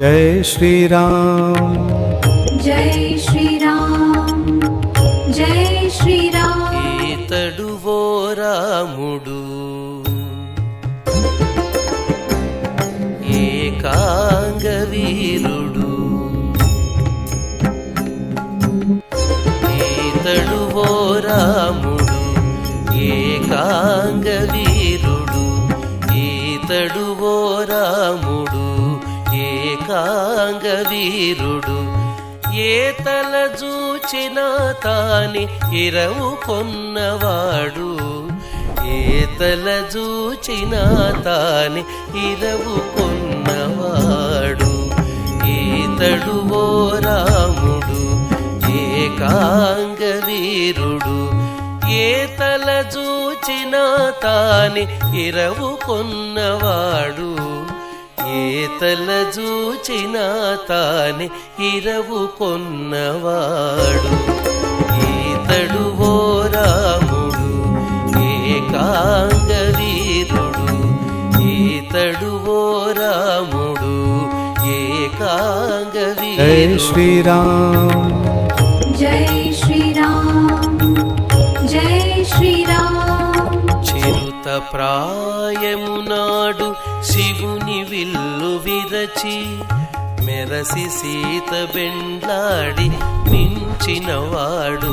జై శ్రీరామ్ జై శ్రీరామ్ జై శ్రీరామ్. ఈతడు ఓ రాముడు ఏకాంగ వీరుడు, ఈతడు ఓ రాముడు ఏకాంగ వీరుడు, ఈతడు ఓ రాముడు ఏకాంగ వీరుడు. ఏ తల చూచిన తాని ఇరవు కొన్నవాడు, ఏ తల చూచిన తాని ఇరవు కొన్నవాడు. ఈతడు ఓ రాముడు ఏకాంగ వీరుడు, ఏ తల చూచిన తాని ఇరవు కొన్నవాడు, ఏ తల చూచిన తాని ఇరవు కొన్నవాడు. ఈతడు ఓ రాముడు ఏకాంగ వీరుడు, ఈతడు ఓ రాముడు ఏకాంగ వీరుడు. జై శ్రీరామ్ జై శ్రీరామ్ జై శ్రీరామ్. చిరుత ప్రాయము నాడు శివుని విల్లు విరచి మెరసి సీత బెండ్లాడి మించినవాడు.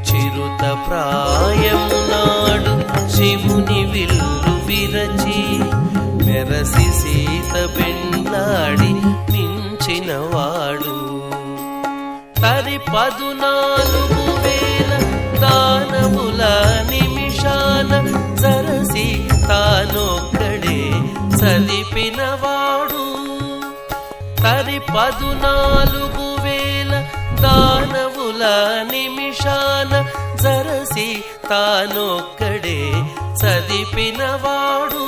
చిరుత ప్రాయము నాడు శివుని విల్లు విరచి మెరసి సీత బెండ్లాడి మించినవాడు. తరి 14,000 దానవుల నిమిషాన జరసి తానొక్కడే చదిపినవాడు. తరి 14,000 దానవుల నిమిషాన జరసి తానొక్కడే చదిపినవాడు.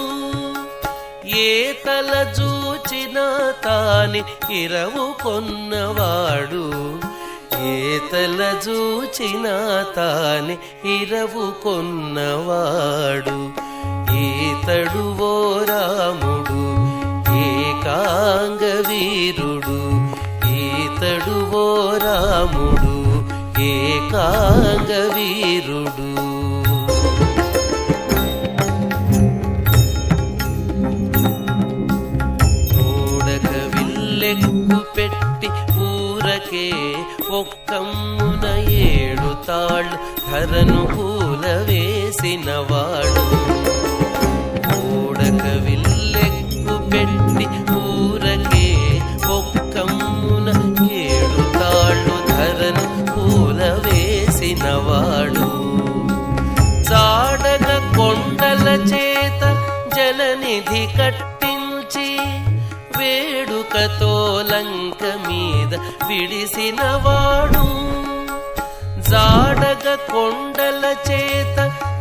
ఏ తల చూచిన తాని ఇరవు కొన్నవాడు, ఏ తల చూచిన తాని ఇరవు కొన్నవాడు. ఈతడు ఓ రాముడు ఏకాంగ వీరుడు, ఈతడు ఓ రాముడు ఏకాంగ వీరుడు. మూడక విల్లెక్కు పెట్టి ఊరకే ఒక్కమ్మున 7 తాళ్ళు ధరను కూల వేసినవాడు. మూడక విల్లెక్కు పెట్టి ఊరకే ఒక్కమ్మున 7 తాళ్ళు ధరను కూల వేసినవాడు. జాడగ కొండల చేత జలనిధి కట్టించి వేడుకతో లంక మీద విడిసినవాడు. జాడగ కొండల చేత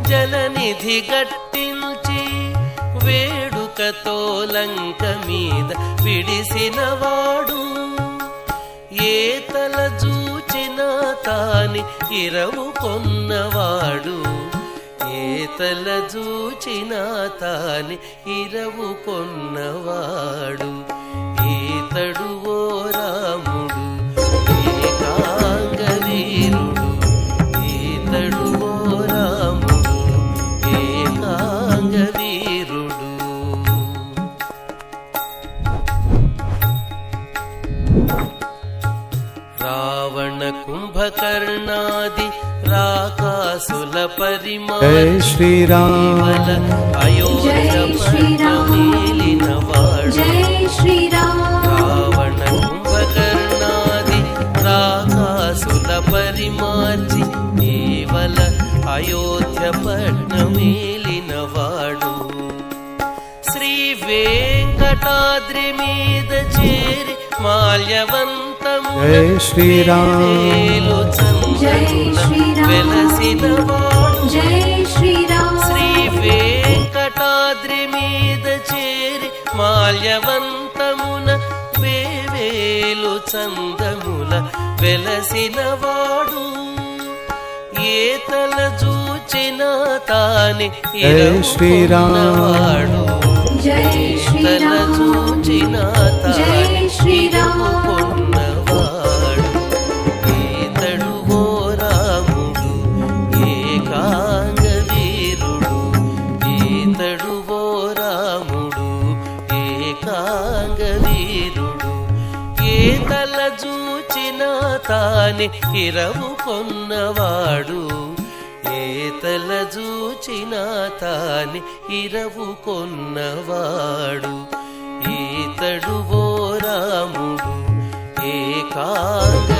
జలనిధి గట్టించి వేడుకతో లంక మీద విడిసినవాడు. ఏ తల చూచిన తాని ఇరవు కొన్నవాడు, ఏ తల చూచిన తాని ఇరవు కొన్నవాడు. ఈతడు ఓ రాముడు ఏకాంగ వీరుడు, ఈతడు ఓ రాముడు ఏకాంగ వీరుడు. రావణ కుంభకర్ణాది రాకాసుల పరిమాణ జై శ్రీరామ్ జై శ్రీరామ్ జై శ్రీరామ్. రావణ కుంభకర్ణాది రాకాసుల పరిమార్చి కేవల అయోధ్య పట్నమేలినవాడు. శ్రీ వెంకటాద్రి మీద చేరి మాల్యవంతము జై శ్రీరామ్ జై శ్రీరామ్ వెలసినవాడు. జై శ్రీరామ్. శ్రీ వెంకటాద్రి మీద చేరి మాల్యవంతమున వేవేలు చందముల వెలసినవాడు. ఏ తల చూచిన తాని జై శ్రీరామ్ ఇరవుకున్నవాడు. జై తల శ్రీరామ్ చూచిన తాని తానే ఇరవు కొన్నవాడు ఏతల చూచిన తానే ఇరవు కొన్నవాడు ఈతడు ఓ రాముడు ఏకాంగ